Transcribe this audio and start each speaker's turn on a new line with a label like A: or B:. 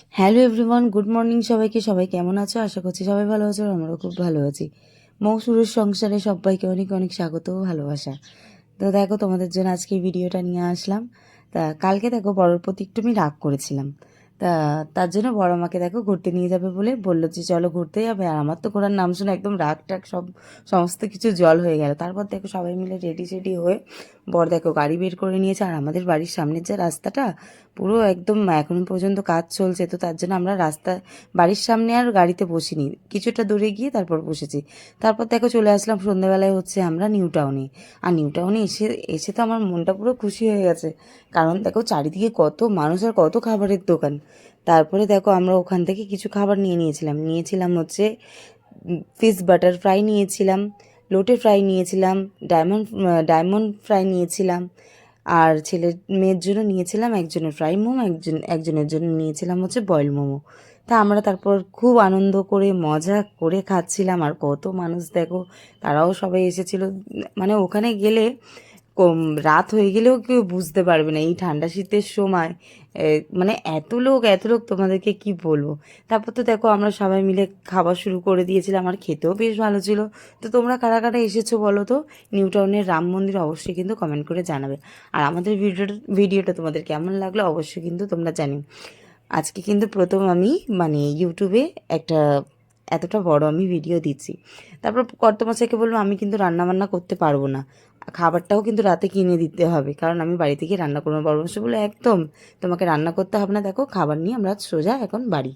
A: Hello everyone, good morning সবাইকে। সবাই কেমন আছো? আশা করছি সবাই ভালো আছো, আর আমরাও খুব ভালো আছি। মৌসুরের সংসারে সবাইকে অনেক অনেক স্বাগত ও ভালোবাসা। তো দেখো, তোমাদের জন্য আজকে ভিডিওটা নিয়ে আসলাম। তা কালকে দেখো বড়োর প্রতি একটু আমি রাগ করেছিলাম। তা তার জন্য বড় মাকে দেখো ঘুরতে নিয়ে যাবে বলে বললো যে চলো ঘুরতে যাবে। আর আমার তো ঘোরার নাম শুনে একদম রাগ টাগ সমস্ত কিছু জল হয়ে গেল। তারপর দেখো সবাই মিলে রেডি সেডি হয়ে বর দেখো গাড়ি বের করে নিয়েছে। আর আমাদের বাড়ির সামনের যে রাস্তাটা পুরো একদম এখন পর্যন্ত কাজ চলছে, তো তার জন্য আমরা বাড়ির সামনে আর গাড়িতে বসিনি, কিছুটা দূরে গিয়ে তারপর বসেছি। তারপর দেখো চলে আসলাম সন্ধ্যাবেলায় হচ্ছে আমরা নিউ টাউনে। আর নিউ টাউনে এসে এসে তো আমার মনটা পুরো খুশি হয়ে গেছে, কারণ দেখো চারিদিকে কত মানুষ আর কত খাবারের দোকান। তারপরে দেখো আমরা ওখান থেকে কিছু খাবার নিয়েছিলাম হচ্ছে ফিশ বাটার ফ্রাই নিয়েছিলাম, লোটে ফ্রাই নিয়েছিলাম, ডায়মন্ড ফ্রাই নিয়েছিলাম। আর মেয়ের জন্য নিয়েছিলাম একজনের ফ্রাই মোমো, একজনের জন্য নিয়েছিলাম হচ্ছে বয়েল মোমো। তা আমরা তারপর খুব আনন্দ করে মজা করে খাচ্ছিলাম। আর কত মানুষ দেখো, তারাও সবাই এসেছিল। মানে ওখানে গেলে কম রাত হয়ে গেলেও কেউ বুঝতে পারবে না এই ঠান্ডা শীতের সময়। মানে এত লোক তোমাদেরকে কি বলবো। তারপর তো দেখো আমরা সবাই মিলে খাবার শুরু করে দিয়েছিলাম, আর খেতেও বেশ ভালো ছিল। তো তোমরা কারা কারা এসেছো বলো তো? নিউ টাউনের রাম মন্দির অবশ্যই কিন্তু কমেন্ট করে জানাবে। আর আমাদের ভিডিওটা তোমাদের কেমন লাগলো অবশ্যই কিন্তু তোমরা জানিও। আজকে কিন্তু প্রথম আমি মানে ইউটিউবে একটা এতটা বড় আমি ভিডিও দিচ্ছি। তারপর কর্তমশাইকে বলবো আমি কিন্তু রান্না বান্না করতে পারবো না, খাবারটাও কিন্তু রাতে কিনে দিতে হবে, কারণ আমি বাড়ি থেকে রান্না করবো। বড় বলে একদম তোমাকে রান্না করতে হবে না, দেখো খাবার নিয়ে আমরা সোজা এখন বাড়ি।